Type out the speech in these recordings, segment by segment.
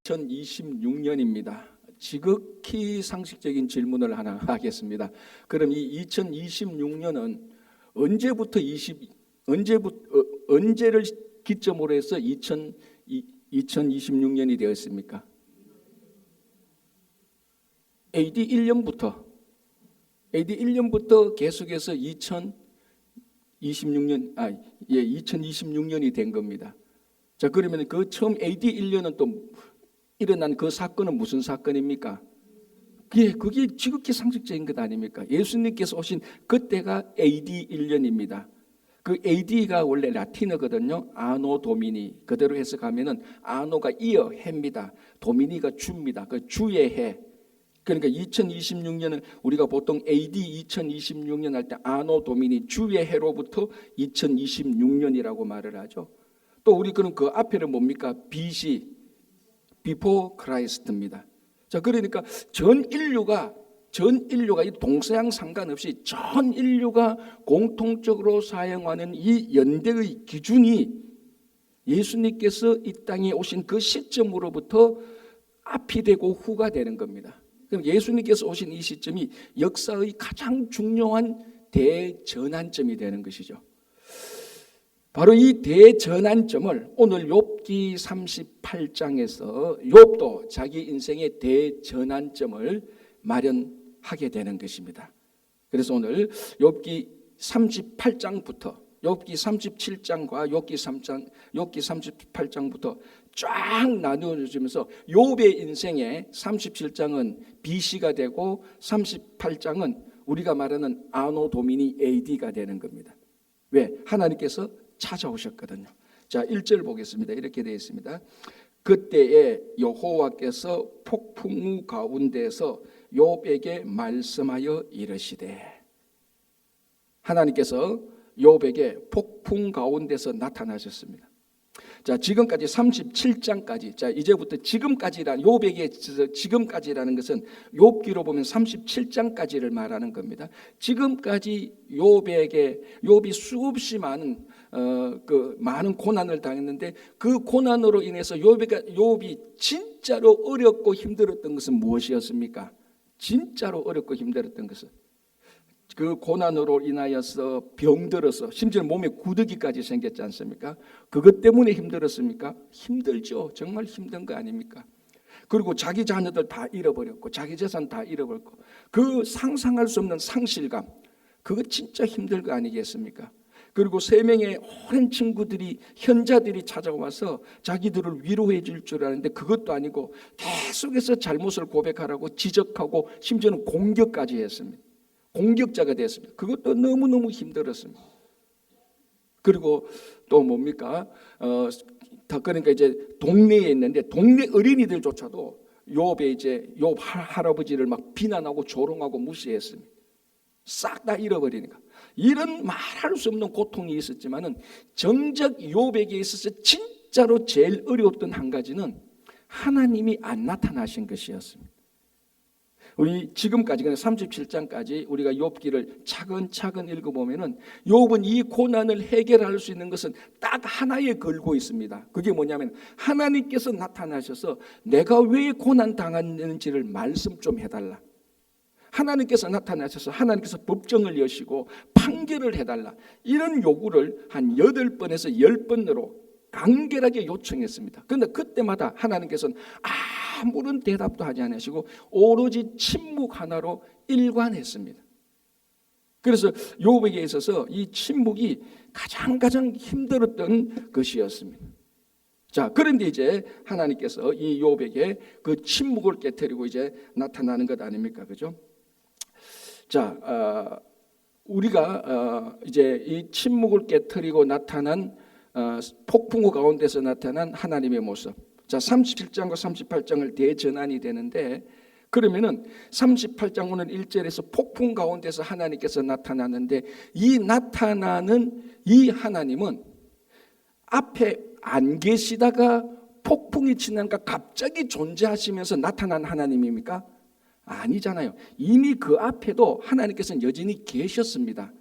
2026년입니다. 지극히 상식적인 질문을 하나 하겠습니다. 그럼 이 2026년은 언제를 기점으로 해서 2026년이 되었습니까? AD 1년부터 계속해서 2026년이 된 겁니다. 자, 그러면 그 처음 AD 1년은 또 일어난 그 사건은 무슨 사건입니까? 그게 지극히 상식적인 것 아닙니까? 예수님께서 오신 그때가 AD 1년입니다. 그 AD가 원래 라틴어거든요. 아노 도미니. 그대로 해석하면은 아노가 이어 해입니다. 도미니가 주입니다. 그 주의 해. 그러니까 2026년은 우리가 보통 AD 2026년 할 때 아노 도미니 주의 해로부터 2026년이라고 말을 하죠. 또 우리 그럼 그 앞에는 뭡니까? BC Before Christ입니다. 자, 그러니까 전 인류가 이 동서양 상관없이 전 인류가 공통적으로 사용하는 이 연대의 기준이 예수님께서 이 땅에 오신 그 시점으로부터 앞이 되고 후가 되는 겁니다. 그럼 예수님께서 오신 이 시점이 역사의 가장 중요한 대전환점이 되는 것이죠. 바로 이 대전환점을 오늘 욥기 38장에서 욥도 자기 인생의 대전환점을 마련하게 되는 것입니다. 그래서 오늘 욥기 38장부터 욥기 37장과 욥기 38장부터 쫙 나누어주면서 욥의 인생의 37장은 BC가 되고 38장은 우리가 말하는 아노 도미니 AD가 되는 겁니다. 왜? 하나님께서 찾아오셨거든요. 자, 1절 보겠습니다. 이렇게 되어 있습니다. 그때에 여호와께서 폭풍우 가운데서 욥에게 말씀하여 이르시되, 하나님께서 욥에게 폭풍 가운데서 나타나셨습니다. 자, 지금까지 37장까지, 자, 이제부터 지금까지란 욥에게 지금까지라는 것은 욥기로 보면 37장까지를 말하는 겁니다. 지금까지 욥이 수없이 많은 많은 고난을 당했는데 그 고난으로 인해서 욥이 진짜로 어렵고 힘들었던 것은 무엇이었습니까? 진짜로 어렵고 힘들었던 것은 그 고난으로 인하여서 병들어서 심지어 몸에 구더기까지 생겼지 않습니까? 그것 때문에 힘들었습니까? 힘들죠. 정말 힘든 거 아닙니까? 그리고 자기 자녀들 다 잃어버렸고 자기 재산 다 잃어버렸고 그 상상할 수 없는 상실감, 그거 진짜 힘들 거 아니겠습니까? 그리고 3명의 오랜 친구들이 현자들이 찾아와서 자기들을 위로해 줄 줄 알았는데 그것도 아니고 계속해서 잘못을 고백하라고 지적하고 심지어는 공격까지 했습니다. 공격자가 됐습니다. 그것도 너무너무 힘들었습니다. 그리고 또 뭡니까? 그러니까 이제 동네에 있는데 동네 어린이들조차도 욥 할아버지를 막 비난하고 조롱하고 무시했습니다. 싹 다 잃어버리니까. 이런 말할 수 없는 고통이 있었지만은 정작 욥에게 있어서 진짜로 제일 어려웠던 한 가지는 하나님이 안 나타나신 것이었습니다. 우리 지금까지 37장까지 우리가 욥기를 차근차근 읽어보면은 욥은 이 고난을 해결할 수 있는 것은 딱 하나에 걸고 있습니다. 그게 뭐냐면 하나님께서 나타나셔서 내가 왜 고난 당했는지를 말씀 좀 해달라. 하나님께서 나타나셔서 하나님께서 법정을 여시고 판결을 해달라. 이런 요구를 한 8번에서 10번으로 간결하게 요청했습니다. 그런데 그때마다 하나님께서는 아무런 대답도 하지 않으시고 오로지 침묵 하나로 일관했습니다. 그래서 욥에게 있어서 이 침묵이 가장 힘들었던 것이었습니다. 자, 그런데 이제 하나님께서 이 욥에게 그 침묵을 깨뜨리고 이제 나타나는 것 아닙니까? 그죠? 자, 우리가 이제 이 침묵을 깨뜨리고 나타난 폭풍우 가운데서 나타난 하나님의 모습. 자, 37장과 38장을 대전환이 되는데 그러면은 38장 오늘 1절에서 폭풍 가운데서 하나님께서 나타나는데 이 나타나는 이 하나님은 앞에 안 계시다가 폭풍이 지나니까 갑자기 존재하시면서 나타난 하나님입니까? 아니잖아요. 이미 그 앞에도 하나님께서는 여전히 계셨습니다.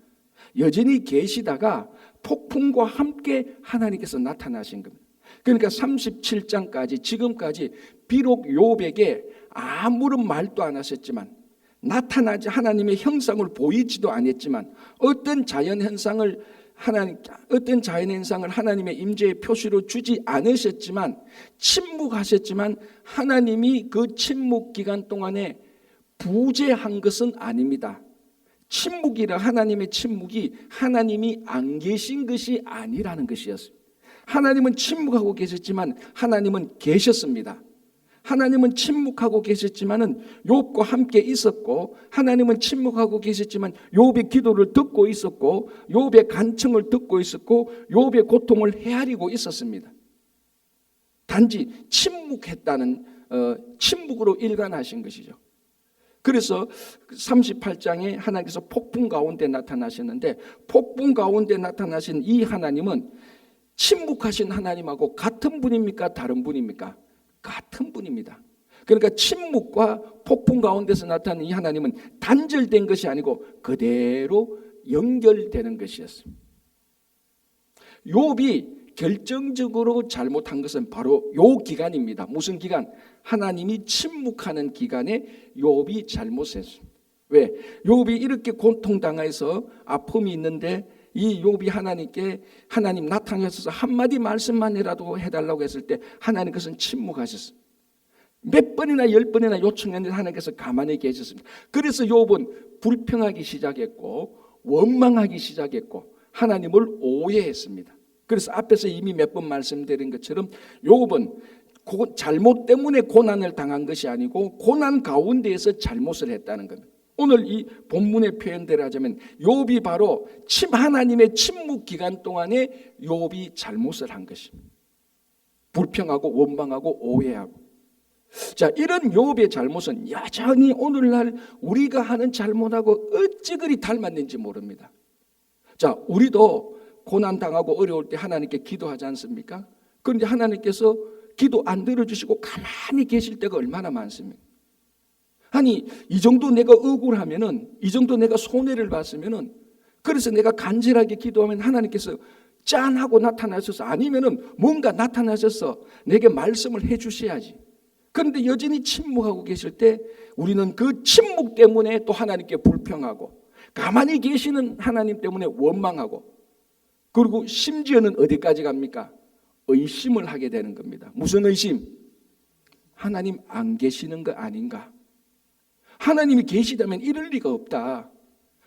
여전히 계시다가 폭풍과 함께 하나님께서 나타나신 겁니다. 그러니까 37장까지 지금까지 비록 욥에게 아무런 말도 안 하셨지만, 나타나지 하나님의 형상을 보이지도 않았지만, 어떤 자연현상을 하나님의 임재의 표시로 주지 않으셨지만, 침묵하셨지만 하나님이 그 침묵 기간 동안에 부재한 것은 아닙니다. 침묵이라 하나님의 침묵이 하나님이 안 계신 것이 아니라는 것이었습니다. 하나님은 침묵하고 계셨지만 하나님은 계셨습니다. 하나님은 침묵하고 계셨지만은 욥과 함께 있었고, 하나님은 침묵하고 계셨지만 욥의 기도를 듣고 있었고, 욥의 간청을 듣고 있었고, 욥의 고통을 헤아리고 있었습니다. 단지 침묵했다는 침묵으로 일관하신 것이죠. 그래서 38장에 하나님께서 폭풍 가운데 나타나셨는데, 폭풍 가운데 나타나신 이 하나님은 침묵하신 하나님하고 같은 분입니까? 다른 분입니까? 같은 분입니다. 그러니까 침묵과 폭풍 가운데서 나타나는 이 하나님은 단절된 것이 아니고 그대로 연결되는 것이었습니다. 욥이 결정적으로 잘못한 것은 바로 요 기간입니다. 무슨 기간? 하나님이 침묵하는 기간에 욥이 잘못했습니다. 왜? 욥이 이렇게 고통당해서 아픔이 있는데 이 욥이 하나님께 하나님 나타나셔서 한마디 말씀만 해라도 해달라고 했을 때 하나님 그것은 침묵하셨습니다. 몇 번이나 10번이나 요청했는데 하나님께서 가만히 계셨습니다. 그래서 욥은 불평하기 시작했고 원망하기 시작했고 하나님을 오해했습니다. 그래서 앞에서 이미 몇 번 말씀드린 것처럼 욥은 잘못 때문에 고난을 당한 것이 아니고 고난 가운데에서 잘못을 했다는 겁니다. 오늘 이 본문의 표현대로 하자면 욥이 바로 하나님의 침묵 기간 동안에 욥이 잘못을 한 것입니다. 불평하고 원망하고 오해하고. 자, 이런 욥의 잘못은 여전히 오늘날 우리가 하는 잘못하고 어찌 그리 닮았는지 모릅니다. 자, 우리도 고난당하고 어려울 때 하나님께 기도하지 않습니까? 그런데 하나님께서 기도 안 들어주시고 가만히 계실 때가 얼마나 많습니까? 아니, 이 정도 내가 억울하면은, 이 정도 내가 손해를 봤으면은, 그래서 내가 간절하게 기도하면 하나님께서 짠하고 나타나셔서, 아니면은 뭔가 나타나셔서 내게 말씀을 해주셔야지. 그런데 여전히 침묵하고 계실 때 우리는 그 침묵 때문에 또 하나님께 불평하고, 가만히 계시는 하나님 때문에 원망하고, 그리고 심지어는 어디까지 갑니까? 의심을 하게 되는 겁니다. 무슨 의심? 하나님 안 계시는 거 아닌가? 하나님이 계시다면 이럴 리가 없다.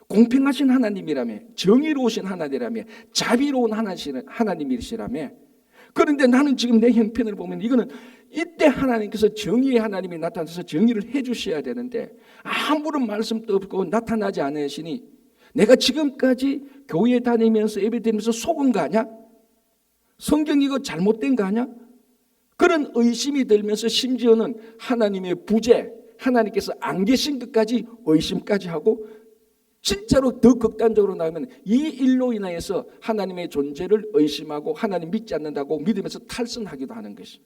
공평하신 하나님이라며, 정의로우신 하나님이라며, 자비로운 하나님이시라며. 그런데 나는 지금 내 형편을 보면 이거는 이때 하나님께서 정의의 하나님이 나타나서 정의를 해주셔야 되는데 아무런 말씀도 없고 나타나지 않으시니 내가 지금까지 교회 다니면서 예배 드리면서 속은 거 아니야? 성경 이거 잘못된 거 아니야? 그런 의심이 들면서 심지어는 하나님의 부재, 하나님께서 안 계신 것까지 의심까지 하고, 진짜로 더 극단적으로 나오면 이 일로 인하여서 하나님의 존재를 의심하고 하나님 믿지 않는다고 믿으면서 탈선하기도 하는 것이.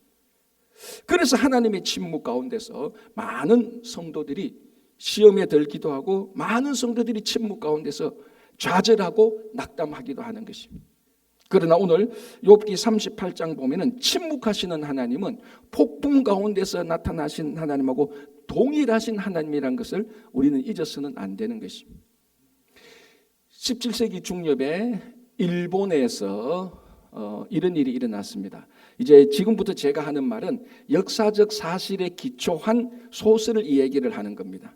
그래서 하나님의 침묵 가운데서 많은 성도들이 시험에 들기도 하고, 많은 성도들이 침묵 가운데서 좌절하고 낙담하기도 하는 것입니다. 그러나 오늘 욥기 38장 보면은 침묵하시는 하나님은 폭풍 가운데서 나타나신 하나님하고 동일하신 하나님이라는 것을 우리는 잊어서는 안 되는 것입니다. 17세기 중엽에 일본에서 이런 일이 일어났습니다. 이제 지금부터 제가 하는 말은 역사적 사실에 기초한 소설을 이 얘기를 하는 겁니다.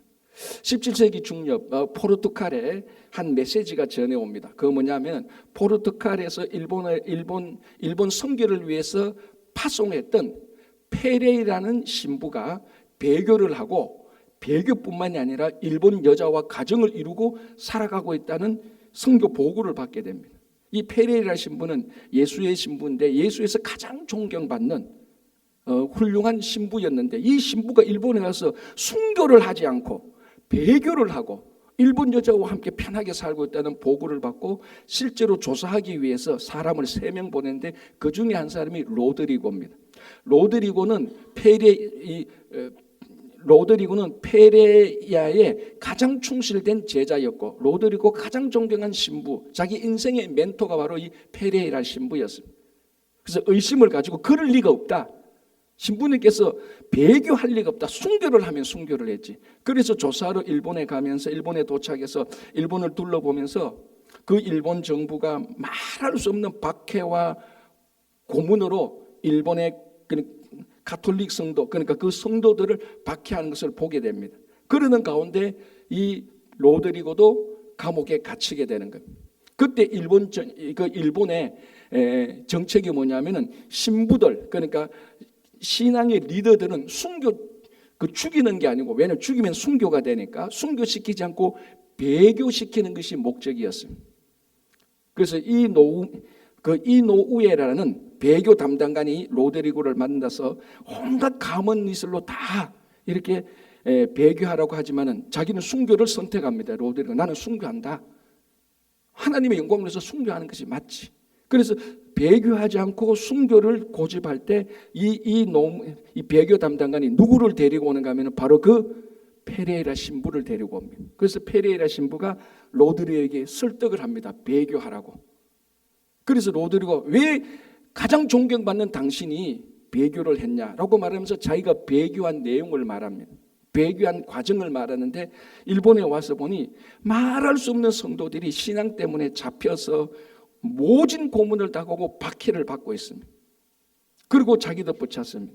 17세기 중엽 포르투갈에 한 메시지가 전해옵니다. 그거 뭐냐면 포르투갈에서 일본 선교를 위해서 파송했던 페레이라는 신부가 배교를 하고, 배교뿐만이 아니라 일본 여자와 가정을 이루고 살아가고 있다는 선교 보고를 받게 됩니다. 이 페레이라 신부는 예수의 신부인데 예수에서 가장 존경받는 훌륭한 신부였는데, 이 신부가 일본에 가서 순교를 하지 않고 배교를 하고 일본 여자와 함께 편하게 살고 있다는 보고를 받고 실제로 조사하기 위해서 사람을 3명 보냈는데 그 중에 한 사람이 로드리고입니다. 로드리고는 페레야의 가장 충실된 제자였고, 로드리고 가장 존경한 신부, 자기 인생의 멘토가 바로 이 페레이라 신부였습니다. 그래서 의심을 가지고 그럴 리가 없다. 신부님께서 배교할 리가 없다. 순교를 하면 순교를 했지. 그래서 조사하러 일본에 가면서 일본에 도착해서 일본을 둘러보면서 그 일본 정부가 말할 수 없는 박해와 고문으로 일본의 가톨릭 성도, 그러니까 그 성도들을 박해하는 것을 보게 됩니다. 그러는 가운데 이 로드리고도 감옥에 갇히게 되는 겁니다. 그때 일본의 정책이 뭐냐면은 신부들, 그러니까 신앙의 리더들은 죽이는 게 아니고, 왜냐하면 죽이면 순교가 되니까 순교시키지 않고 배교시키는 것이 목적이었습니다. 그래서 이노우에라는 배교 담당관이 로드리고를 만나서 온갖 감언 이슬로 다 이렇게 배교하라고 하지만은 자기는 순교를 선택합니다. 로드리고, 나는 순교한다. 하나님의 영광을 위해서 순교하는 것이 맞지. 그래서 배교하지 않고 순교를 고집할 때 이 배교 담당관이 누구를 데리고 오는가 하면 바로 그 페레이라 신부를 데리고 옵니다. 그래서 페레이라 신부가 로드리고에게 설득을 합니다. 배교하라고. 그래서 로드리고, 왜 가장 존경받는 당신이 배교를 했냐라고 말하면서 자기가 배교한 내용을 말합니다. 배교한 과정을 말하는데, 일본에 와서 보니 말할 수 없는 성도들이 신앙 때문에 잡혀서 모진 고문을 당하고 박해를 받고 있습니다. 그리고 자기도 붙였습니다.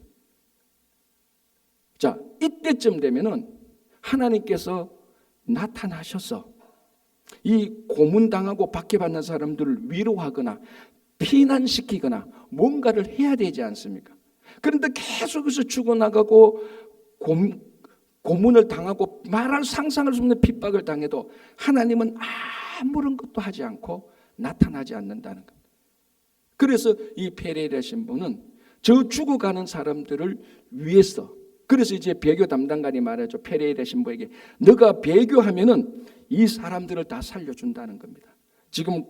자, 이때쯤 되면은 하나님께서 나타나셔서 이 고문당하고 박해받는 사람들을 위로하거나 피난시키거나 뭔가를 해야 되지 않습니까? 그런데 계속해서 죽어나가고 고문을 당하고 말할 상상할 수 없는 핍박을 당해도 하나님은 아무런 것도 하지 않고 나타나지 않는다는 것. 그래서 이 페레이라 신부는 저 죽어가는 사람들을 위해서, 그래서 이제 배교 담당관이 말하죠. 페레이라 신부에게, 너가 배교하면은 이 사람들을 다 살려준다는 겁니다. 지금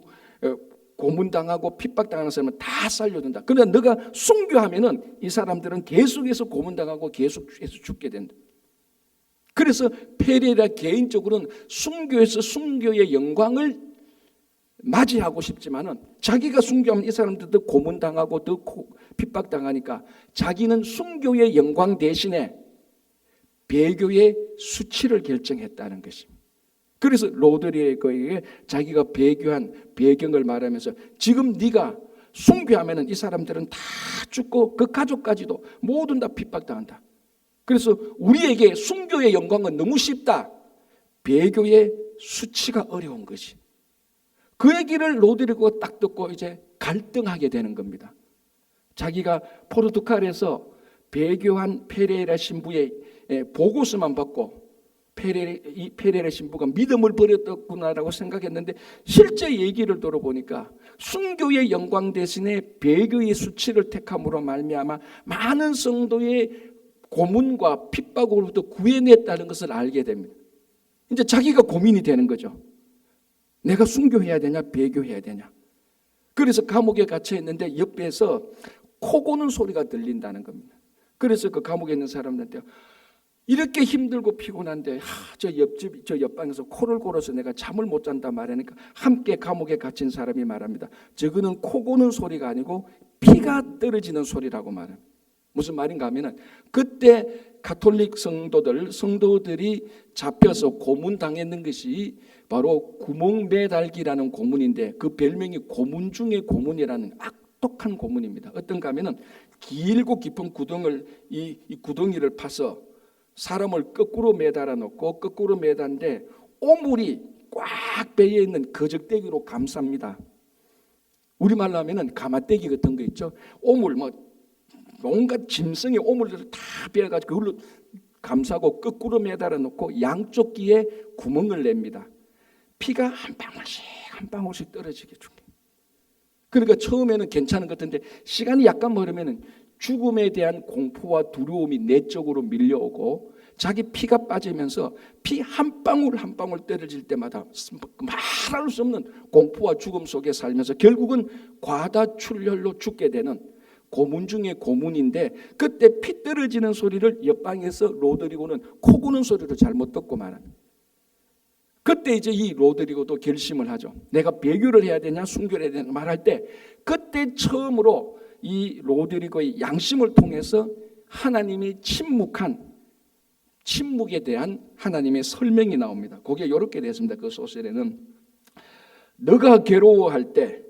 고문당하고 핍박당하는 사람은 다 살려준다. 그러나 너가 순교하면은 이 사람들은 계속해서 고문당하고 계속해서 죽게 된다. 그래서 페레이라 개인적으로는 순교에서 순교의 영광을 맞이하고 싶지만은, 자기가 순교하면 이 사람들도 고문당하고 더 핍박당하니까 자기는 순교의 영광 대신에 배교의 수치를 결정했다는 것입니다. 그래서 로드리고에게 자기가 배교한 배경을 말하면서, 지금 네가 순교하면은 이 사람들은 다 죽고 그 가족까지도 모두 다 핍박당한다. 그래서 우리에게 순교의 영광은 너무 쉽다. 배교의 수치가 어려운 것이. 그 얘기를 로드리고가 딱 듣고 이제 갈등하게 되는 겁니다. 자기가 포르투갈에서 배교한 페레이라 신부의 보고서만 받고 이 페레이라 신부가 믿음을 버렸구나라고 생각했는데, 실제 얘기를 들어보니까 순교의 영광 대신에 배교의 수치를 택함으로 말미암아 많은 성도의 고문과 핍박으로부터 구해냈다는 것을 알게 됩니다. 이제 자기가 고민이 되는 거죠. 내가 순교해야 되냐 배교해야 되냐. 그래서 감옥에 갇혀 있는데 옆에서 코 고는 소리가 들린다는 겁니다. 그래서 그 감옥에 있는 사람들한테, 이렇게 힘들고 피곤한데 저 옆방에서 코를 골아서 내가 잠을 못 잔다 말하니까, 함께 감옥에 갇힌 사람이 말합니다. 저거는 코 고는 소리가 아니고 피가 떨어지는 소리라고 말합니다. 무슨 말인가 하면은, 그때 가톨릭 성도들이 잡혀서 고문당했는 것이 바로 구멍 매달기라는 고문인데, 그 별명이 고문 중의 고문이라는 악독한 고문입니다. 어떤가 하면은, 길고 깊은 구덩을 이 구덩이를 파서 사람을 거꾸로 매달아 놓고, 거꾸로 매단데 오물이 꽉 배어 있는 거적대기로 감쌉니다. 우리말로 하면은 가마떼기 같은 거 있죠. 오물, 온갖 짐승의 오물들을 다 베어가지고 그걸로 감싸고 거꾸로 매달아 놓고 양쪽 귀에 구멍을 냅니다. 피가 한 방울씩 한 방울씩 떨어지게 죽게. 그러니까 처음에는 괜찮은 것 같은데, 시간이 약간 멀으면 죽음에 대한 공포와 두려움이 내적으로 밀려오고, 자기 피가 빠지면서 피 한 방울 한 방울 떨어질 때마다 말할 수 없는 공포와 죽음 속에 살면서 결국은 과다출혈로 죽게 되는 고문 중에 고문인데, 그때 피 떨어지는 소리를 옆방에서 로드리고는 코 고는 소리로 잘못 듣고 말합니다. 그때 이제 이 로드리고도 결심을 하죠. 내가 배교를 해야 되냐 순교를 해야 되냐 말할 때, 그때 처음으로 이 로드리고의 양심을 통해서 하나님이 침묵에 대한 하나님의 설명이 나옵니다. 거기에 이렇게 되어 있습니다. 그 소설에는 너가 괴로워할 때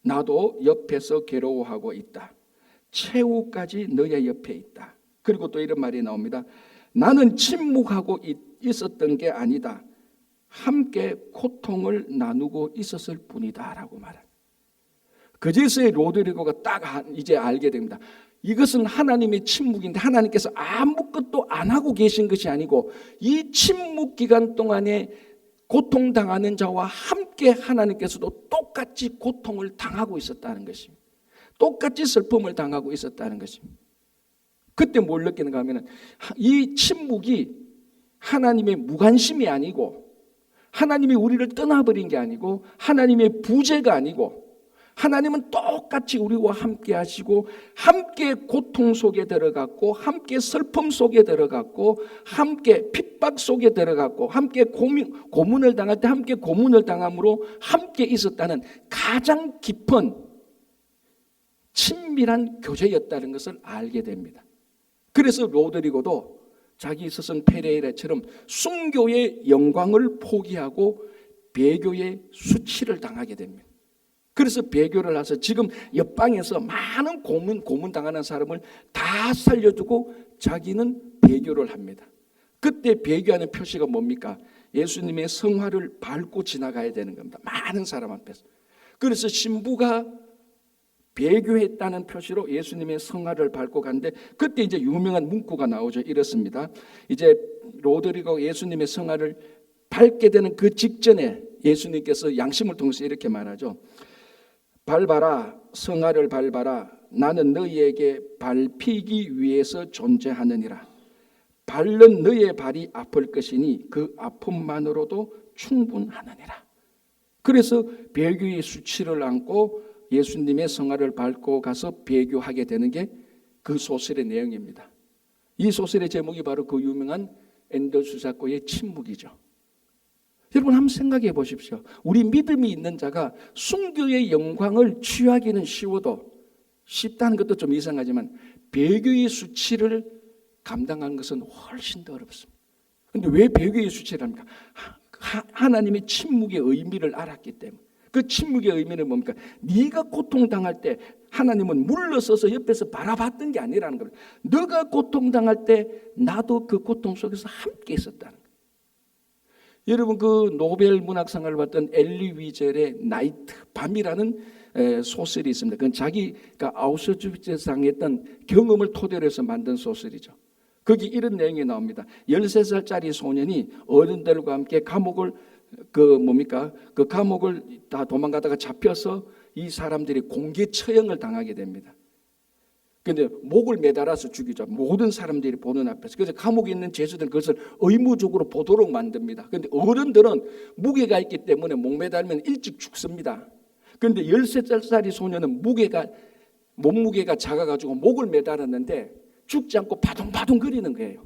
나도 옆에서 괴로워하고 있다. 최후까지 너의 옆에 있다. 그리고 또 이런 말이 나옵니다. 나는 침묵하고 있었던 게 아니다. 함께 고통을 나누고 있었을 뿐이다 라고 말합니다. 그제서야 로드리고가 딱 이제 알게 됩니다. 이것은 하나님의 침묵인데 하나님께서 아무것도 안 하고 계신 것이 아니고 이 침묵 기간 동안에 고통당하는 자와 함께 하나님께서도 똑같이 고통을 당하고 있었다는 것입니다. 똑같이 슬픔을 당하고 있었다는 것입니다. 그때 뭘 느끼는가 하면 이 침묵이 하나님의 무관심이 아니고 하나님이 우리를 떠나버린 게 아니고 하나님의 부재가 아니고 하나님은 똑같이 우리와 함께 하시고 함께 고통 속에 들어갔고 함께 슬픔 속에 들어갔고 함께 핍박 속에 들어갔고 함께 고문을 당할 때 함께 고문을 당함으로 함께 있었다는 가장 깊은 친밀한 교제였다는 것을 알게 됩니다. 그래서 로드리고도 자기 스승 페레이라처럼 순교의 영광을 포기하고 배교의 수치를 당하게 됩니다. 그래서 배교를 해서 지금 옆방에서 많은 고문 당하는 사람을 다 살려주고 자기는 배교를 합니다. 그때 배교하는 표시가 뭡니까? 예수님의 성화를 밟고 지나가야 되는 겁니다. 많은 사람 앞에서. 그래서 신부가 배교했다는 표시로 예수님의 성화를 밟고 가는데 그때 이제 유명한 문구가 나오죠. 이렇습니다. 이제 로드리고 예수님의 성화를 밟게 되는 그 직전에 예수님께서 양심을 통해서 이렇게 말하죠. 밟아라, 성화를 밟아라. 나는 너희에게 밟히기 위해서 존재하느니라. 밟는 너의 발이 아플 것이니 그 아픔만으로도 충분하느니라. 그래서 배교의 수치를 안고 예수님의 성화를 밟고 가서 배교하게 되는 게 그 소설의 내용입니다. 이 소설의 제목이 바로 그 유명한 앤더수 작가의 침묵이죠. 여러분 한번 생각해 보십시오. 우리 믿음이 있는 자가 순교의 영광을 취하기는 쉽다는 것도 좀 이상하지만 배교의 수치를 감당하는 것은 훨씬 더 어렵습니다. 그런데 왜 배교의 수치를 합니까? 하나님의 침묵의 의미를 알았기 때문에. 그 침묵의 의미는 뭡니까? 네가 고통당할 때 하나님은 물러서서 옆에서 바라봤던 게 아니라는 겁니다. 너가 고통당할 때 나도 그 고통 속에서 함께 있었다는 거예요. 여러분 그 노벨 문학상을 받던 엘리 위젤의 나이트, 밤이라는 소설이 있습니다. 그건 자기가 아우슈비츠에서 당했던 경험을 토대로 해서 만든 소설이죠. 거기 이런 내용이 나옵니다. 13살짜리 소년이 어른들과 함께 감옥을 그 감옥을 다 도망가다가 잡혀서 이 사람들이 공개 처형을 당하게 됩니다. 그런데 목을 매달아서 죽이죠. 모든 사람들이 보는 앞에서. 그래서 감옥에 있는 죄수들은 그것을 의무적으로 보도록 만듭니다. 그런데 어른들은 무게가 있기 때문에 목 매달면 일찍 죽습니다. 그런데 13살짜리 소년은 몸무게가 작아가지고 목을 매달았는데 죽지 않고 바둥바둥 거리는 거예요.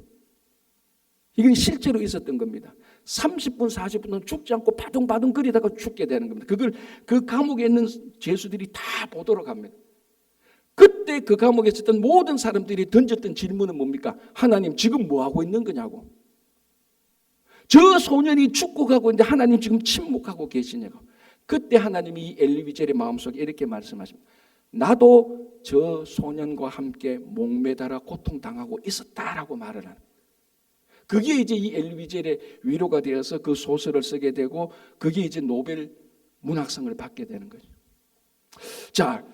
이건 실제로 있었던 겁니다. 30분, 40분은 죽지 않고 바둥바둥 거리다가 죽게 되는 겁니다. 그걸 그 감옥에 있는 죄수들이 다 보도록 합니다. 그때 그 감옥에 있었던 모든 사람들이 던졌던 질문은 뭡니까? 하나님 지금 뭐 하고 있는 거냐고. 저 소년이 죽고 가고 있는데 하나님 지금 침묵하고 계시냐고. 그때 하나님이 이 엘리 위젤의 마음속에 이렇게 말씀하십니다. 나도 저 소년과 함께 목매달아 고통당하고 있었다라고 말을 하는. 그게 이제 이 엘리 위젤의 위로가 되어서 그 소설을 쓰게 되고 그게 이제 노벨 문학상을 받게 되는 거죠. 자,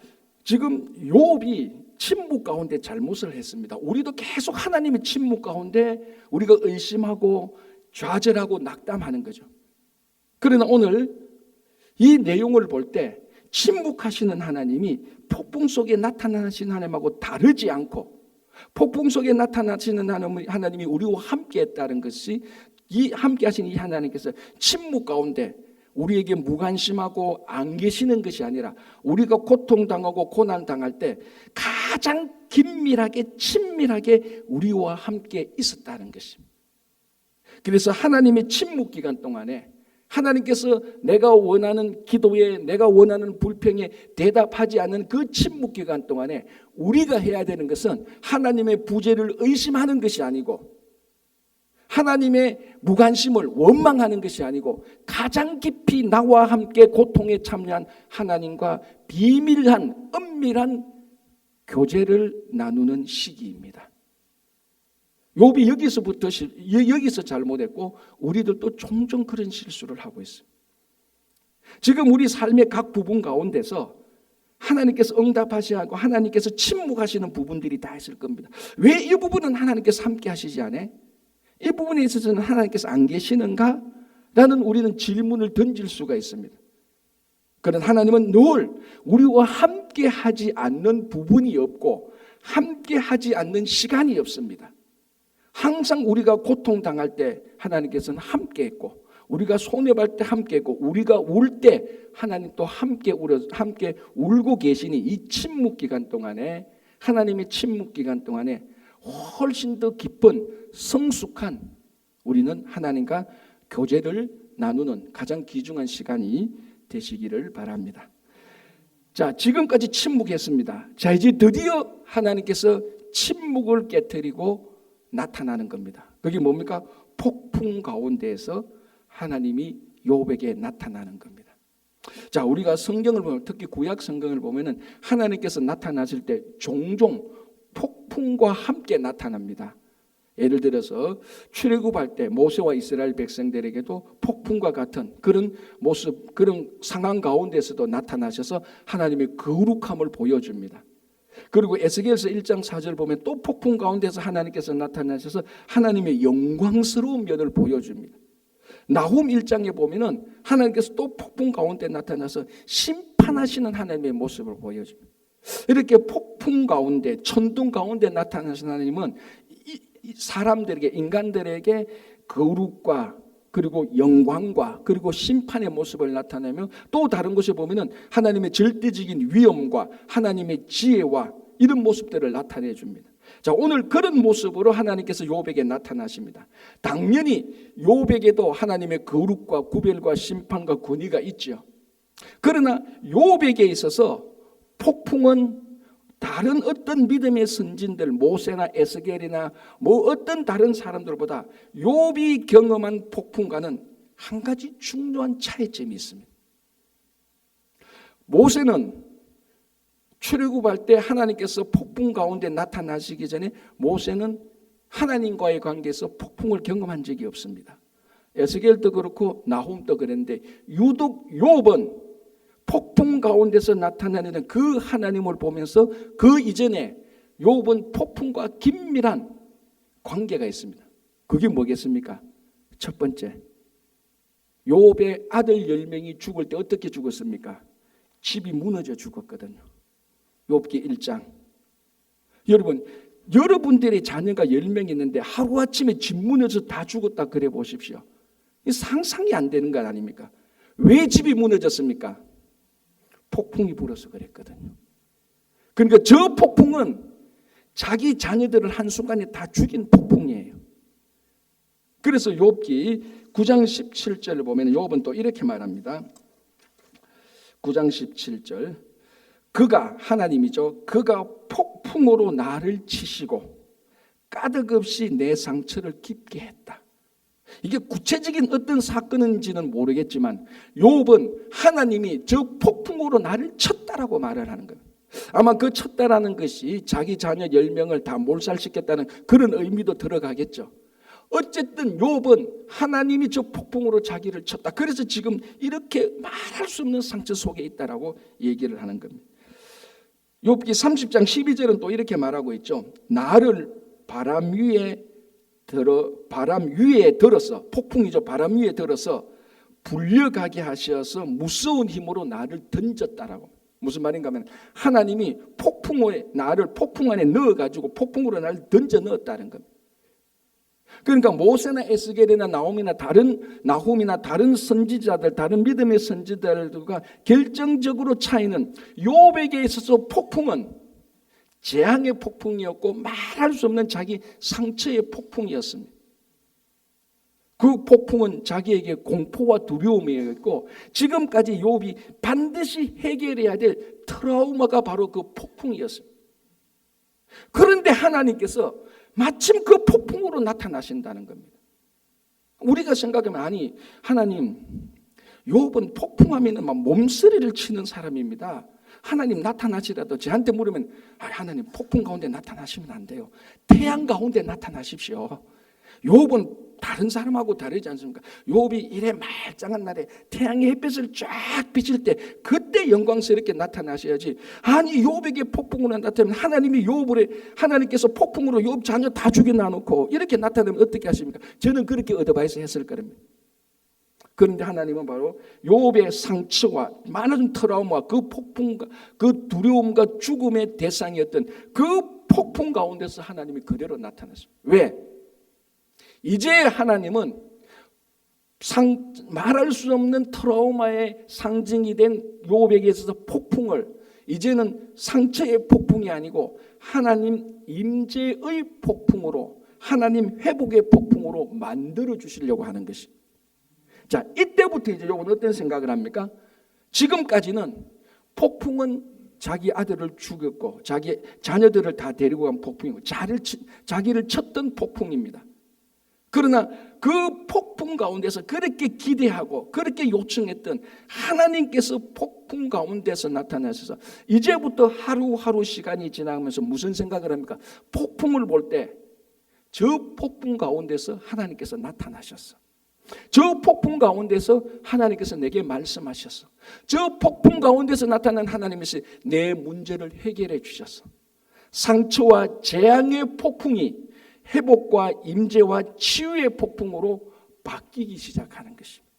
지금 욥이 침묵 가운데 잘못을 했습니다. 우리도 계속 하나님의 침묵 가운데 우리가 의심하고 좌절하고 낙담하는 거죠. 그러나 오늘 이 내용을 볼 때 침묵하시는 하나님이 폭풍 속에 나타나시는 하나님하고 다르지 않고 폭풍 속에 나타나시는 하나님이 우리와 함께했다는 것이 이 함께하신 이 하나님께서 침묵 가운데 우리에게 무관심하고 안 계시는 것이 아니라 우리가 고통당하고 고난당할 때 가장 긴밀하게 친밀하게 우리와 함께 있었다는 것입니다. 그래서 하나님의 침묵 기간 동안에 하나님께서 내가 원하는 기도에, 내가 원하는 불평에 대답하지 않는 그 침묵 기간 동안에 우리가 해야 되는 것은 하나님의 부재를 의심하는 것이 아니고, 하나님의 무관심을 원망하는 것이 아니고, 가장 깊이 나와 함께 고통에 참여한 하나님과 비밀한 은밀한 교제를 나누는 시기입니다. 욥이 여기서 잘못했고, 우리들도 종종 그런 실수를 하고 있습니다. 지금 우리 삶의 각 부분 가운데서 하나님께서 응답하셔야 하고 하나님께서 침묵하시는 부분들이 다 있을 겁니다. 왜 이 부분은 하나님께서 함께 하시지 않아? 이 부분에 있어서는 하나님께서 안 계시는가? 라는 우리는 질문을 던질 수가 있습니다. 그러나 하나님은 늘 우리와 함께 하지 않는 부분이 없고 함께 하지 않는 시간이 없습니다. 항상 우리가 고통당할 때 하나님께서는 함께 했고, 우리가 손해볼 때 함께 했고, 우리가 울 때 하나님 또 함께 울고 계시니, 이 침묵 기간 동안에, 하나님의 침묵 기간 동안에 훨씬 더 깊은 성숙한 우리는 하나님과 교제를 나누는 가장 귀중한 시간이 되시기를 바랍니다. 자, 지금까지 침묵했습니다. 자, 이제 드디어 하나님께서 침묵을 깨뜨리고 나타나는 겁니다. 그게 뭡니까? 폭풍 가운데에서 하나님이 욥에게 나타나는 겁니다. 자, 우리가 성경을 보면, 특히 구약 성경을 보면은 하나님께서 나타나실 때 종종 폭풍과 함께 나타납니다. 예를 들어서 출애굽할 때 모세와 이스라엘 백성들에게도 폭풍과 같은 그런 모습, 그런 상황 가운데서도 나타나셔서 하나님의 거룩함을 보여줍니다. 그리고 에스겔서 1장 4절 보면 또 폭풍 가운데서 하나님께서 나타나셔서 하나님의 영광스러운 면을 보여줍니다. 나훔 1장에 보면은 하나님께서 또 폭풍 가운데 나타나서 심판하시는 하나님의 모습을 보여줍니다. 이렇게 폭풍 가운데, 천둥 가운데 나타나신 하나님은 사람들에게, 인간들에게 거룩과 그리고 영광과 그리고 심판의 모습을 나타내며, 또 다른 곳에 보면은 하나님의 절대적인 위엄과 하나님의 지혜와 이런 모습들을 나타내 줍니다. 자, 오늘 그런 모습으로 하나님께서 욥에게 나타나십니다. 당연히 욥에게도 하나님의 거룩과 구별과 심판과 권위가 있죠. 그러나 욥에게 있어서 폭풍은 다른 어떤 믿음의 선진들, 모세나 에스겔이나 뭐 어떤 다른 사람들보다 욥이 경험한 폭풍과는 한 가지 중요한 차이점이 있습니다. 모세는 출애굽할 때 하나님께서 폭풍 가운데 나타나시기 전에 모세는 하나님과의 관계에서 폭풍을 경험한 적이 없습니다. 에스겔도 그렇고 나훔도 그랬는데, 유독 욥은 폭풍 가운데서 나타나는 그 하나님을 보면서 그 이전에 욥은 폭풍과 긴밀한 관계가 있습니다. 그게 뭐겠습니까? 첫 번째, 욥의 아들 10명이 죽을 때 어떻게 죽었습니까? 집이 무너져 죽었거든요. 욥기 1장. 여러분들의 자녀가 10명 있는데 하루아침에 집 무너져 다 죽었다 그래 보십시오. 상상이 안 되는 것 아닙니까? 왜 집이 무너졌습니까? 폭풍이 불어서 그랬거든요. 그러니까 저 폭풍은 자기 자녀들을 한순간에 다 죽인 폭풍이에요. 그래서 욥기 9장 17절을 보면 욥은 또 이렇게 말합니다. 9장 17절. 그가, 하나님이죠, 그가 폭풍으로 나를 치시고 까닭없이 내 상처를 깊게 했다. 이게 구체적인 어떤 사건인지는 모르겠지만 욥은 하나님이 저 폭풍으로 나를 쳤다라고 말을 하는 거예요. 아마 그 쳤다라는 것이 자기 자녀 10명을 다 몰살시켰다는 그런 의미도 들어가겠죠. 어쨌든 욥은 하나님이 저 폭풍으로 자기를 쳤다. 그래서 지금 이렇게 말할 수 없는 상처 속에 있다라고 얘기를 하는 겁니다. 욥기 30장 12절은 또 이렇게 말하고 있죠. 나를 바람 위에 들어서, 폭풍이죠. 바람 위에 들어서 불려가게 하셔서 무서운 힘으로 나를 던졌다라고. 무슨 말인가 하면 하나님이 나를 폭풍 안에 넣어가지고 폭풍으로 나를 던져 넣었다는 겁니다. 그러니까 모세나 에스겔이나 나훔이나 다른 선지자들, 다른 믿음의 선지자들과 결정적으로 차이는 욥에게 있어서 폭풍은 재앙의 폭풍이었고 말할 수 없는 자기 상처의 폭풍이었습니다. 그 폭풍은 자기에게 공포와 두려움이었고 지금까지 욥이 반드시 해결해야 될 트라우마가 바로 그 폭풍이었습니다. 그런데 하나님께서 마침 그 폭풍으로 나타나신다는 겁니다. 우리가 생각하면 아니 하나님 욥은 폭풍하면 막 몸서리를 치는 사람입니다. 하나님 나타나시라도 저한테 물으면 하나님 폭풍 가운데 나타나시면 안 돼요. 태양 가운데 나타나십시오. 욥은 다른 사람하고 다르지 않습니까? 욥이 이래 말짱한 날에 태양의 햇빛을 쫙 비칠 때 그때 영광스럽게 나타나셔야지. 아니 욥에게 폭풍으로 나타나면 하나님께서 폭풍으로 욥 자녀 다 죽여놔놓고 이렇게 나타나면 어떻게 하십니까? 저는 그렇게 어드바이스 했을 겁니다. 그런데 하나님은 바로 욥의 상처와 많은 트라우마, 그 폭풍과 그 두려움과 죽음의 대상이었던 그 폭풍 가운데서 하나님이 그대로 나타났습니다. 왜? 이제 하나님은 말할 수 없는 트라우마의 상징이 된 욥에게 있어서 폭풍을 이제는 상처의 폭풍이 아니고 하나님 임재의 폭풍으로, 하나님 회복의 폭풍으로 만들어 주시려고 하는 것입니다. 자, 이때부터 이제 욥은 어떤 생각을 합니까? 지금까지는 폭풍은 자기 아들을 죽였고 자기 자녀들을 다 데리고 간 폭풍이고 자기를 쳤던 폭풍입니다. 그러나 그 폭풍 가운데서 그렇게 기대하고 그렇게 요청했던 하나님께서 폭풍 가운데서 나타나셔서 이제부터 하루하루 시간이 지나가면서 무슨 생각을 합니까? 폭풍을 볼 때 저 폭풍 가운데서 하나님께서 나타나셨어. 저 폭풍 가운데서 하나님께서 내게 말씀하셨어. 저 폭풍 가운데서 나타난 하나님께서 내 문제를 해결해 주셨어. 상처와 재앙의 폭풍이 회복과 임재와 치유의 폭풍으로 바뀌기 시작하는 것입니다.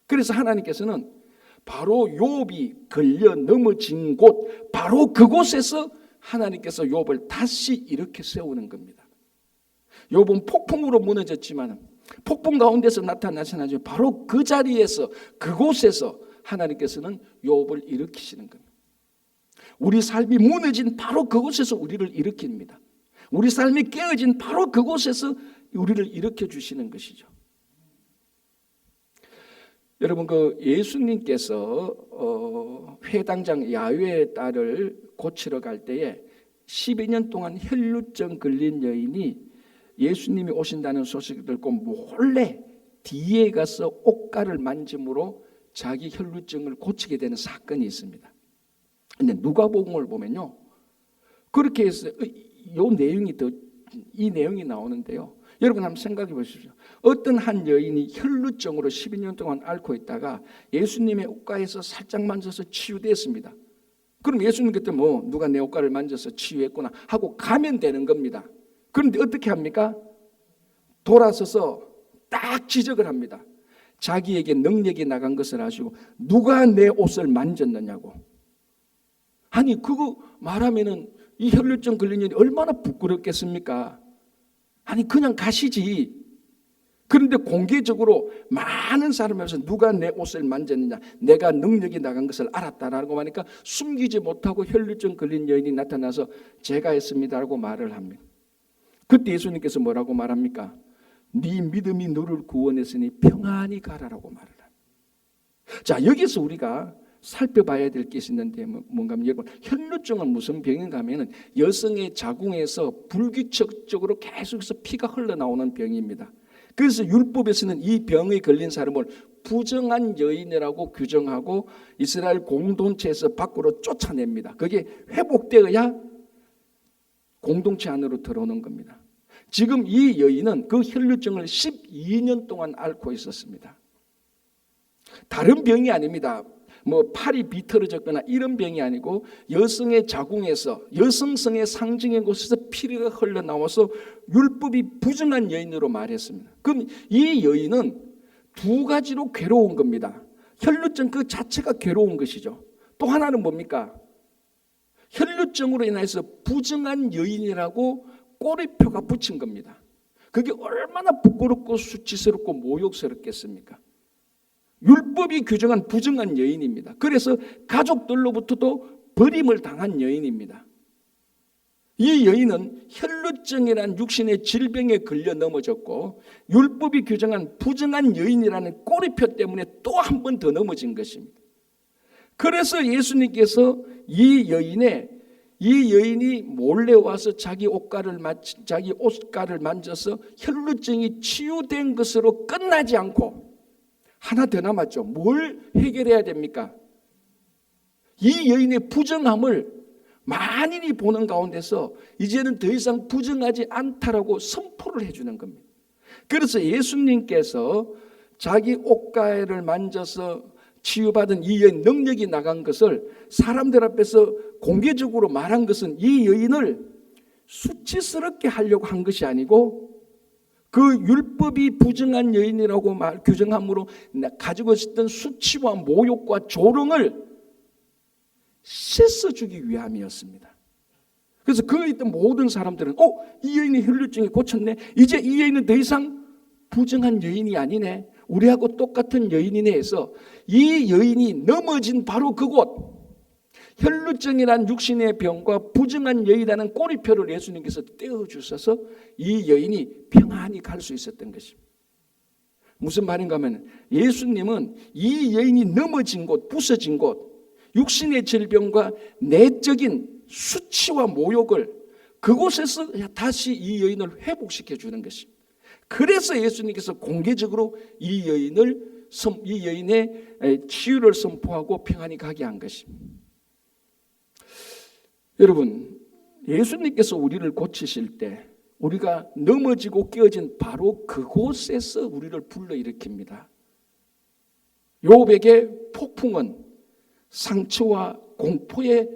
그래서 하나님께서는 바로 욥이 걸려 넘어진 곳, 바로 그곳에서 하나님께서 욥을 다시 일으켜 세우는 겁니다. 욥은 폭풍으로 무너졌지만 폭풍 가운데서 나타나신 하나님, 바로 그 자리에서 그곳에서 하나님께서는 욥을 일으키시는 겁니다. 우리 삶이 무너진 바로 그곳에서 우리를 일으킵니다. 우리 삶이 깨어진 바로 그곳에서 우리를 일으켜 주시는 것이죠. 여러분, 그 예수님께서 회당장 야외의 딸을 고치러 갈 때에 12년 동안 혈루증 걸린 여인이 예수님이 오신다는 소식을 듣고 몰래 뒤에 가서 옷가를 만짐으로 자기 혈루증을 고치게 되는 사건이 있습니다. 근데 누가복음을 보면요, 그렇게 해서 이 내용이 나오는데요. 여러분 한번 생각해 보십시오. 어떤 한 여인이 혈루증으로 12년 동안 앓고 있다가 예수님의 옷가에서 살짝 만져서 치유됐습니다. 그럼 예수님 그때 누가 내 옷가를 만져서 치유했구나 하고 가면 되는 겁니다. 그런데 어떻게 합니까? 돌아서서 딱 지적을 합니다. 자기에게 능력이 나간 것을 아시고 누가 내 옷을 만졌느냐고. 아니 그거 말하면은 이 혈루증 걸린 일이 얼마나 부끄럽겠습니까? 아니 그냥 가시지. 그런데 공개적으로 많은 사람 앞에서 누가 내 옷을 만졌느냐, 내가 능력이 나간 것을 알았다라고 하니까 숨기지 못하고 혈루증 걸린 여인이 나타나서 제가 했습니다라고 말을 합니다. 그때 예수님께서 뭐라고 말합니까? 네 믿음이 너를 구원했으니 평안히 가라라고 말을 합니다. 자, 여기서 우리가 살펴봐야 될 것이 있는데 뭔가 하면 여러분, 혈루증은 무슨 병인가 하면은 여성의 자궁에서 불규칙적으로 계속해서 피가 흘러나오는 병입니다. 그래서 율법에서는 이 병에 걸린 사람을 부정한 여인이라고 규정하고 이스라엘 공동체에서 밖으로 쫓아냅니다. 그게 회복되어야 공동체 안으로 들어오는 겁니다. 지금 이 여인은 그 혈루증을 12년 동안 앓고 있었습니다. 다른 병이 아닙니다. 팔이 비틀어졌거나 이런 병이 아니고 여성의 자궁에서 여성성의 상징의 곳에서 피가 흘러나와서 율법이 부정한 여인으로 말했습니다. 그럼 이 여인은 두 가지로 괴로운 겁니다. 혈루증 그 자체가 괴로운 것이죠. 또 하나는 뭡니까? 혈루증으로 인해서 부정한 여인이라고 꼬리표가 붙인 겁니다. 그게 얼마나 부끄럽고 수치스럽고 모욕스럽겠습니까? 율법이 규정한 부정한 여인입니다. 그래서 가족들로부터도 버림을 당한 여인입니다. 이 여인은 혈루증이라는 육신의 질병에 걸려 넘어졌고 율법이 규정한 부정한 여인이라는 꼬리표 때문에 또 한 번 더 넘어진 것입니다. 그래서 예수님께서 이 여인이 몰래 와서 자기 옷가를 만져서 혈루증이 치유된 것으로 끝나지 않고 하나 더 남았죠. 뭘 해결해야 됩니까? 이 여인의 부정함을 만인이 보는 가운데서 이제는 더 이상 부정하지 않다라고 선포를 해주는 겁니다. 그래서 예수님께서 자기 옷가를 만져서 치유받은 이 여인 능력이 나간 것을 사람들 앞에서 공개적으로 말한 것은 이 여인을 수치스럽게 하려고 한 것이 아니고 그 율법이 부정한 여인이라고 규정함으로 가지고 있었던 수치와 모욕과 조롱을 씻어주기 위함이었습니다. 그래서 거기 있던 모든 사람들은 이 여인의 혈루증이 고쳤네. 이제 이 여인은 더 이상 부정한 여인이 아니네. 우리하고 똑같은 여인이네 해서 이 여인이 넘어진 바로 그곳 혈루증이란 육신의 병과 부정한 여인이라는 꼬리표를 예수님께서 떼어주셔서 이 여인이 평안히 갈 수 있었던 것입니다. 무슨 말인가 하면 예수님은 이 여인이 넘어진 곳, 부서진 곳 육신의 질병과 내적인 수치와 모욕을 그곳에서 다시 이 여인을 회복시켜 주는 것입니다. 그래서 예수님께서 공개적으로 이 여인의 치유를 선포하고 평안히 가게 한 것입니다. 여러분, 예수님께서 우리를 고치실 때 우리가 넘어지고 깨어진 바로 그곳에서 우리를 불러일으킵니다. 욥에게 폭풍은 상처와 공포의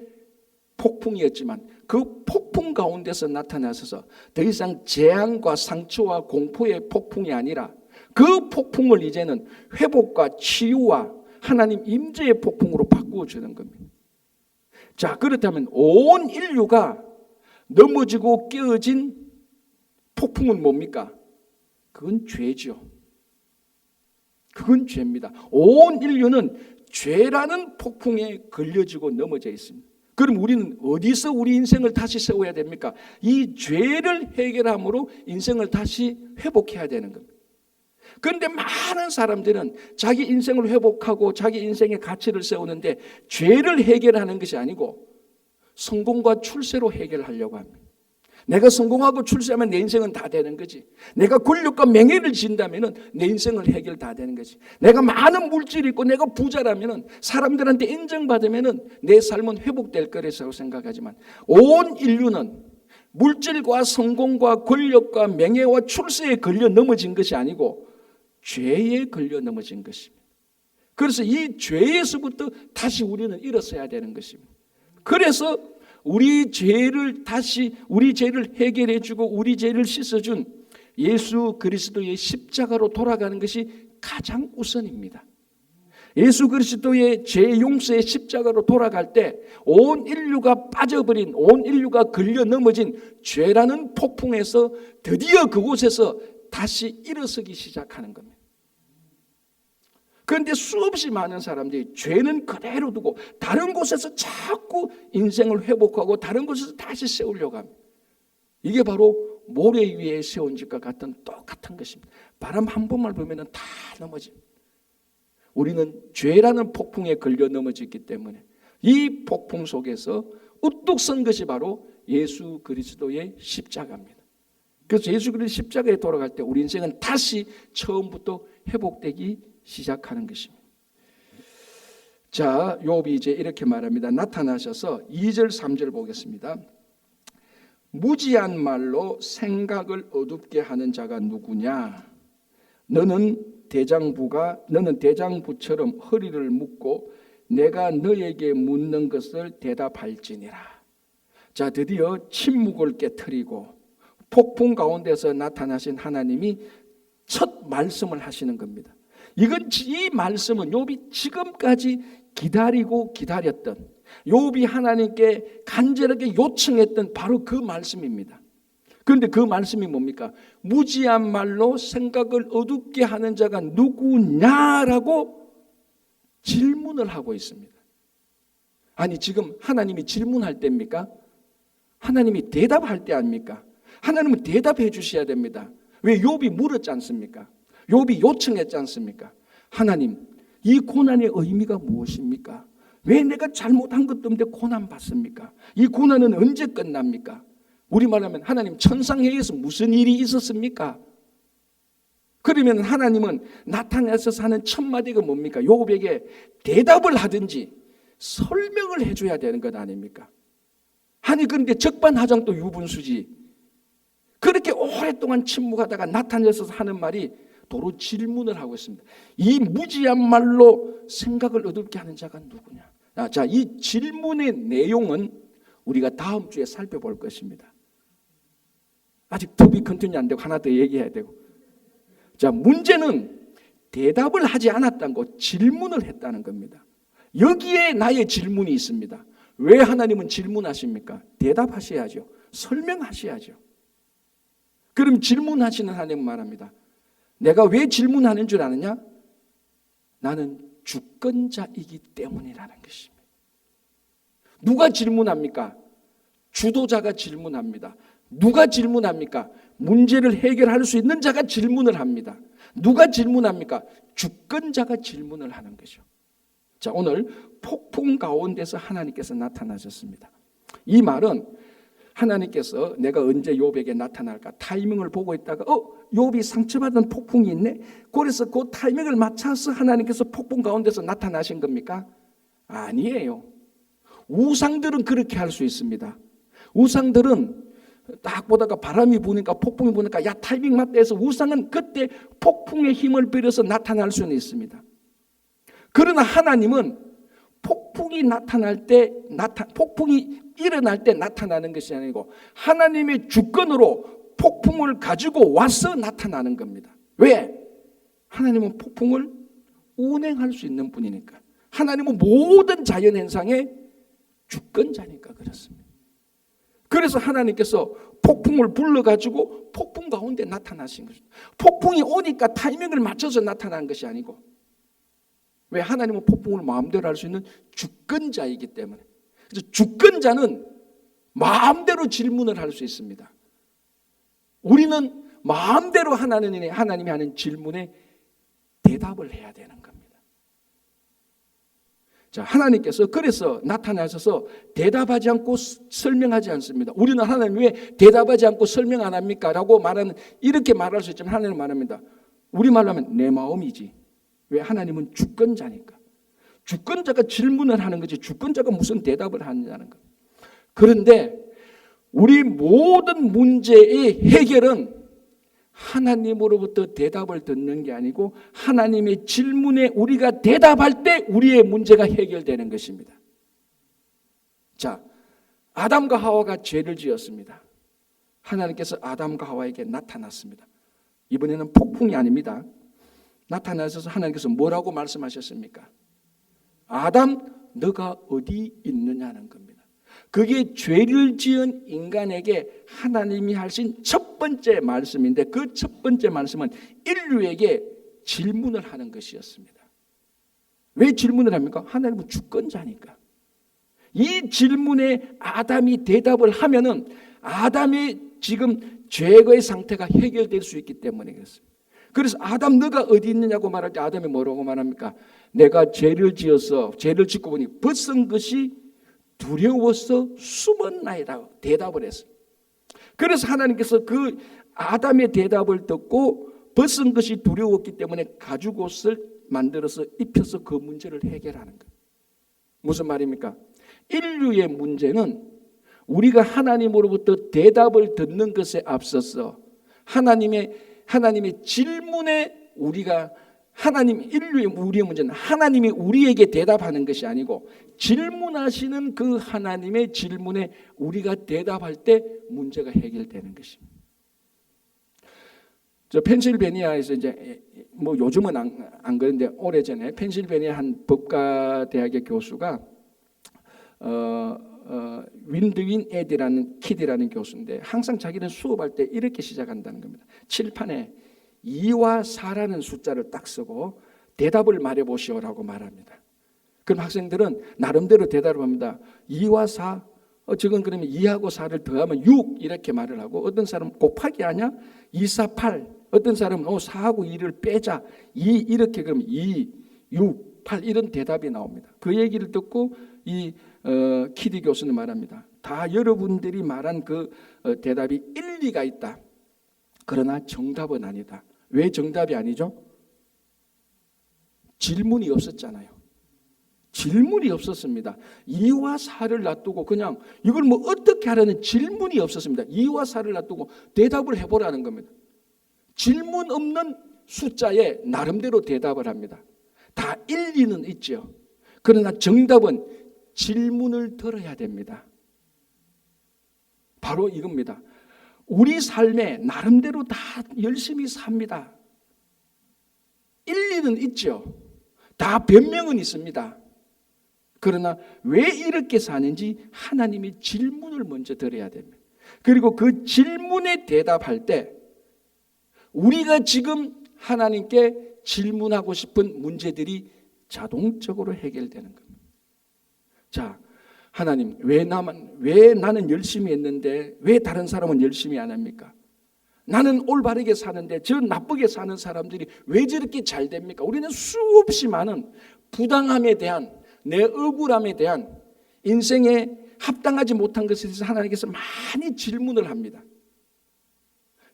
폭풍이었지만 그 폭풍 가운데서 나타나셔서 더 이상 재앙과 상처와 공포의 폭풍이 아니라 그 폭풍을 이제는 회복과 치유와 하나님 임재의 폭풍으로 바꾸어 주는 겁니다. 자, 그렇다면 온 인류가 넘어지고 깨어진 폭풍은 뭡니까? 그건 죄죠. 그건 죄입니다. 온 인류는 죄라는 폭풍에 걸려지고 넘어져 있습니다. 그럼 우리는 어디서 우리 인생을 다시 세워야 됩니까? 이 죄를 해결함으로 인생을 다시 회복해야 되는 겁니다. 그런데 많은 사람들은 자기 인생을 회복하고 자기 인생의 가치를 세우는데 죄를 해결하는 것이 아니고 성공과 출세로 해결하려고 합니다. 내가 성공하고 출세하면 내 인생은 다 되는 거지. 내가 권력과 명예를 진다면 내 인생을 해결 다 되는 거지. 내가 많은 물질이 있고 내가 부자라면 사람들한테 인정받으면 내 삶은 회복될 거라고 생각하지만 온 인류는 물질과 성공과 권력과 명예와 출세에 걸려 넘어진 것이 아니고 죄에 걸려 넘어진 것입니다. 그래서 이 죄에서부터 다시 우리는 일어서야 되는 것입니다. 그래서 우리 죄를 해결해 주고 우리 죄를 씻어준 예수 그리스도의 십자가로 돌아가는 것이 가장 우선입니다. 예수 그리스도의 죄 용서의 십자가로 돌아갈 때 온 인류가 빠져버린, 온 인류가 걸려 넘어진 죄라는 폭풍에서 드디어 그곳에서 다시 일어서기 시작하는 겁니다. 그런데 수없이 많은 사람들이 죄는 그대로 두고 다른 곳에서 자꾸 인생을 회복하고 다른 곳에서 다시 세우려고 합니다. 이게 바로 모래 위에 세운 집과 같은 똑같은 것입니다. 바람 한 번만 불면 다 넘어집니다. 우리는 죄라는 폭풍에 걸려 넘어졌기 때문에 이 폭풍 속에서 우뚝 선 것이 바로 예수 그리스도의 십자가입니다. 그래서 예수 그리스도의 십자가에 돌아갈 때 우리 인생은 다시 처음부터 회복되기 시작하는 것입니다. 자, 욥이 이제 이렇게 말합니다. 나타나셔서 2절 3절 보겠습니다. 무지한 말로 생각을 어둡게 하는 자가 누구냐? 너는 대장부처럼 허리를 묶고 내가 너에게 묻는 것을 대답할지니라. 자, 드디어 침묵을 깨트리고 폭풍 가운데서 나타나신 하나님이 첫 말씀을 하시는 겁니다. 이 말씀은 욥이 지금까지 기다리고 기다렸던, 욥이 하나님께 간절하게 요청했던 바로 그 말씀입니다. 그런데 그 말씀이 뭡니까? 무지한 말로 생각을 어둡게 하는 자가 누구냐라고 질문을 하고 있습니다. 아니, 지금 하나님이 질문할 때입니까? 하나님이 대답할 때 아닙니까? 하나님은 대답해 주셔야 됩니다. 왜? 욥이 물었지 않습니까? 욥이 요청했지 않습니까? 하나님, 이 고난의 의미가 무엇입니까? 왜 내가 잘못한 것도 없는데 고난 받습니까? 이 고난은 언제 끝납니까? 우리말하면 하나님, 천상회의에서 무슨 일이 있었습니까? 그러면 하나님은 나타나서 하는 첫 마디가 뭡니까? 욥에게 대답을 하든지 설명을 해줘야 되는 것 아닙니까? 아니 그런데 적반하장도 유분수지. 그렇게 오랫동안 침묵하다가 나타나서 하는 말이 도로 질문을 하고 있습니다. 이 무지한 말로 생각을 어둡게 하는 자가 누구냐? 자, 이 질문의 내용은 우리가 다음 주에 살펴볼 것입니다. 아직 투비 컨티뉴 안 되고 하나 더 얘기해야 되고. 자, 문제는 대답을 하지 않았다는 거, 질문을 했다는 겁니다. 여기에 나의 질문이 있습니다. 왜 하나님은 질문하십니까? 대답하셔야죠. 설명하셔야죠. 그럼 질문하시는 하나님 말합니다. 내가 왜 질문하는 줄 아느냐? 나는 주권자이기 때문이라는 것입니다. 누가 질문합니까? 주도자가 질문합니다. 누가 질문합니까? 문제를 해결할 수 있는 자가 질문을 합니다. 누가 질문합니까? 주권자가 질문을 하는 거죠. 자, 오늘 폭풍 가운데서 하나님께서 나타나셨습니다. 이 말은 하나님께서 내가 언제 욥에게 나타날까 타이밍을 보고 있다가 욥이 상처받은 폭풍이 있네. 그래서 그 타이밍을 맞춰서 하나님께서 폭풍 가운데서 나타나신 겁니까? 아니에요. 우상들은 그렇게 할 수 있습니다. 우상들은 딱 보다가 바람이 부니까 폭풍이 부니까 야 타이밍 맞다 해서 우상은 그때 폭풍의 힘을 빌어서 나타날 수는 있습니다. 그러나 하나님은 폭풍이 나타날 때 폭풍이 일어날 때 나타나는 것이 아니고 하나님의 주권으로 폭풍을 가지고 와서 나타나는 겁니다. 왜? 하나님은 폭풍을 운행할 수 있는 분이니까. 하나님은 모든 자연현상의 주권자니까 그렇습니다. 그래서 하나님께서 폭풍을 불러가지고 폭풍 가운데 나타나신 것입니다. 폭풍이 오니까 타이밍을 맞춰서 나타난 것이 아니고 왜? 하나님은 폭풍을 마음대로 할 수 있는 주권자이기 때문에. 그래서 주권자는 마음대로 질문을 할 수 있습니다. 우리는 마음대로 하나님이 하는 질문에 대답을 해야 되는 겁니다. 자, 하나님께서 그래서 나타나셔서 대답하지 않고 설명하지 않습니다. 우리는 하나님 왜 대답하지 않고 설명 안 합니까? 라고 말하는, 이렇게 말할 수 있지만 하나님은 말합니다. 우리말로 하면 내 마음이지. 왜? 하나님은 주권자니까. 주권자가 질문을 하는 거지 주권자가 무슨 대답을 하느냐는 거예요. 그런데 우리 모든 문제의 해결은 하나님으로부터 대답을 듣는 게 아니고 하나님의 질문에 우리가 대답할 때 우리의 문제가 해결되는 것입니다. 자, 아담과 하와가 죄를 지었습니다. 하나님께서 아담과 하와에게 나타났습니다. 이번에는 폭풍이 아닙니다. 나타나셔서 하나님께서 뭐라고 말씀하셨습니까? 아담, 너가 어디 있느냐는 겁니다. 그게 죄를 지은 인간에게 하나님이 하신 첫 번째 말씀인데 그 첫 번째 말씀은 인류에게 질문을 하는 것이었습니다. 왜 질문을 합니까? 하나님은 주권자니까. 이 질문에 아담이 대답을 하면은 아담의 지금 죄의 상태가 해결될 수 있기 때문에 그렇습니다. 그래서 아담 너가 어디 있느냐고 말할 때 아담이 뭐라고 말합니까? 내가 죄를 짓고 보니 벗은 것이 두려워서 숨었나이다 대답을 했어요. 그래서 하나님께서 그 아담의 대답을 듣고 벗은 것이 두려웠기 때문에 가죽옷을 만들어서 입혀서 그 문제를 해결하는 거예요. 무슨 말입니까? 인류의 문제는 우리가 하나님으로부터 대답을 듣는 것에 앞서서 하나님의 질문에 우리가 우리의 문제는 하나님이 우리에게 대답하는 것이 아니고 질문하시는 그 하나님의 질문에 우리가 대답할 때 문제가 해결되는 것입니다. 저 펜실베니아에서 이제 뭐 요즘은 안 그런데 오래전에 펜실베니아 한 법과대학의 교수가 윈드윈 키드라는 교수인데 항상 자기는 수업할 때 이렇게 시작한다는 겁니다. 칠판에 2와 4라는 숫자를 딱 쓰고 대답을 말해보시오라고 말합니다. 그럼 학생들은 나름대로 대답을 합니다. 2와 4 저건 그러면 2하고 4를 더하면 6 이렇게 말을 하고, 어떤 사람은 곱하기 하냐? 2, 4, 8. 어떤 사람은 4하고 2를 빼자. 2 이렇게 그러면 2, 6, 8 이런 대답이 나옵니다. 그 얘기를 듣고 이 키디 교수는 말합니다. 다 여러분들이 말한 그 대답이 일리가 있다. 그러나 정답은 아니다. 왜 정답이 아니죠? 질문이 없었잖아요. 질문이 없었습니다. 2와 4를 놔두고 그냥 이걸 뭐 어떻게 하라는 질문이 없었습니다. 2와 4를 놔두고 대답을 해보라는 겁니다. 질문 없는 숫자에 나름대로 대답을 합니다. 다 일리는 있죠. 그러나 정답은 질문을 들어야 됩니다. 바로 이겁니다. 우리 삶에 나름대로 다 열심히 삽니다. 일리는 있죠. 다 변명은 있습니다. 그러나 왜 이렇게 사는지 하나님이 질문을 먼저 드려야 됩니다. 그리고 그 질문에 대답할 때 우리가 지금 하나님께 질문하고 싶은 문제들이 자동적으로 해결되는 겁니다. 자, 하나님, 왜 나는 열심히 했는데 왜 다른 사람은 열심히 안 합니까? 나는 올바르게 사는데 저 나쁘게 사는 사람들이 왜 저렇게 잘 됩니까? 우리는 수없이 많은 부당함에 대한, 내 억울함에 대한, 인생에 합당하지 못한 것에 대해서 하나님께서 많이 질문을 합니다.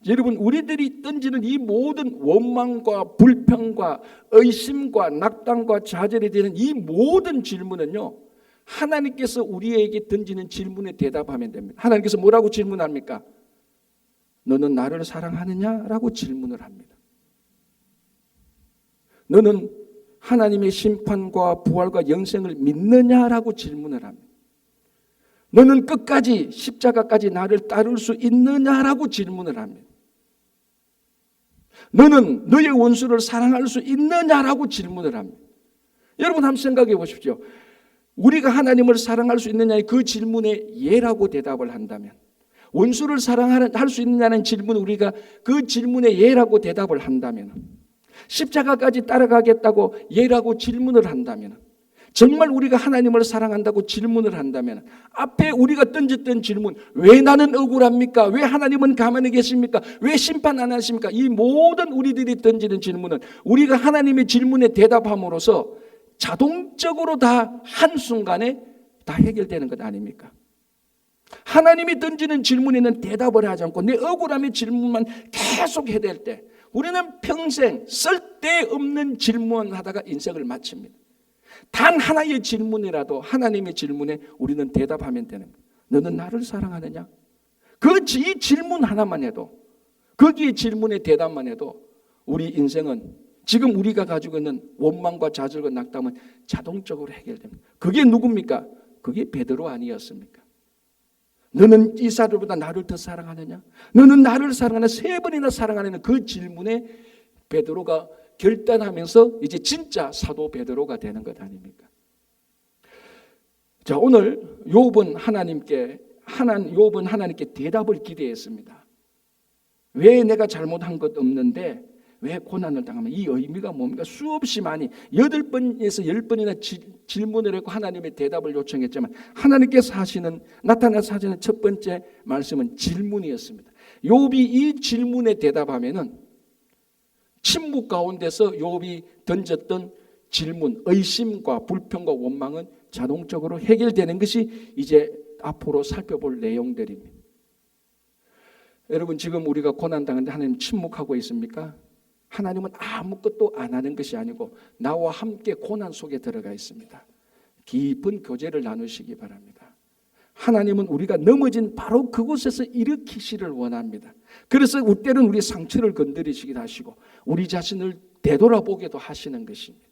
여러분, 우리들이 던지는 이 모든 원망과 불평과 의심과 낙담과 좌절에 대한 이 모든 질문은요, 하나님께서 우리에게 던지는 질문에 대답하면 됩니다. 하나님께서 뭐라고 질문합니까? 너는 나를 사랑하느냐라고 질문을 합니다. 너는 하나님의 심판과 부활과 영생을 믿느냐라고 질문을 합니다. 너는 끝까지 십자가까지 나를 따를 수 있느냐라고 질문을 합니다. 너는 너의 원수를 사랑할 수 있느냐라고 질문을 합니다. 여러분 한번 생각해 보십시오. 우리가 하나님을 사랑할 수 있느냐의 그 질문에 예라고 대답을 한다면, 원수를 사랑할 수 있느냐는 질문, 우리가 그 질문에 예라고 대답을 한다면, 십자가까지 따라가겠다고 예라고 질문을 한다면, 정말 우리가 하나님을 사랑한다고 질문을 한다면, 앞에 우리가 던졌던 질문, 왜 나는 억울합니까? 왜 하나님은 가만히 계십니까? 왜 심판 안 하십니까? 이 모든 우리들이 던지는 질문은 우리가 하나님의 질문에 대답함으로써 자동적으로 다 한순간에 다 해결되는 것 아닙니까? 하나님이 던지는 질문에는 대답을 하지 않고 내 억울함의 질문만 계속 해댈 때 우리는 평생 쓸데없는 질문하다가 인생을 마칩니다. 단 하나의 질문이라도 하나님의 질문에 우리는 대답하면 되는 거예요. 너는 나를 사랑하느냐? 이 질문 하나만 해도, 거기에 질문에 대답만 해도 우리 인생은, 지금 우리가 가지고 있는 원망과 좌절과 낙담은 자동적으로 해결됩니다. 그게 누굽니까? 그게 베드로 아니었습니까? 너는 이삭보다 나를 더 사랑하느냐? 너는 나를 사랑하느냐? 3번이나 사랑하느냐? 그 질문에 베드로가 결단하면서 이제 진짜 사도 베드로가 되는 것 아닙니까? 자, 오늘 욥은 하나님께 대답을 기대했습니다. 왜 내가 잘못한 것 없는데 왜 고난을 당하면, 이 의미가 뭡니까? 수없이 많이 8번에서 10번이나 질문을 했고 하나님의 대답을 요청했지만 하나님께서 나타나서 하시는 첫 번째 말씀은 질문이었습니다. 욥이 이 질문에 대답하면은 침묵 가운데서 욥이 던졌던 질문, 의심과 불평과 원망은 자동적으로 해결되는 것이 이제 앞으로 살펴볼 내용들입니다. 여러분, 지금 우리가 고난당하는데 하나님 침묵하고 있습니까? 하나님은 아무것도 안 하는 것이 아니고 나와 함께 고난 속에 들어가 있습니다. 깊은 교제를 나누시기 바랍니다. 하나님은 우리가 넘어진 바로 그곳에서 일으키시를 원합니다. 그래서 때로는 우리 상처를 건드리시기도 하시고 우리 자신을 되돌아보게도 하시는 것입니다.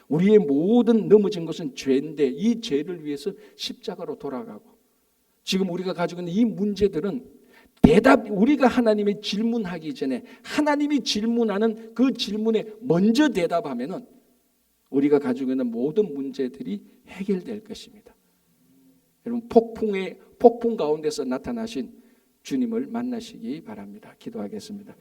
우리의 모든 넘어진 것은 죄인데 이 죄를 위해서 십자가로 돌아가고, 지금 우리가 가지고 있는 이 문제들은 우리가 하나님의 질문하기 전에 하나님이 질문하는 그 질문에 먼저 대답하면은 우리가 가지고 있는 모든 문제들이 해결될 것입니다. 여러분, 폭풍 가운데서 나타나신 주님을 만나시기 바랍니다. 기도하겠습니다.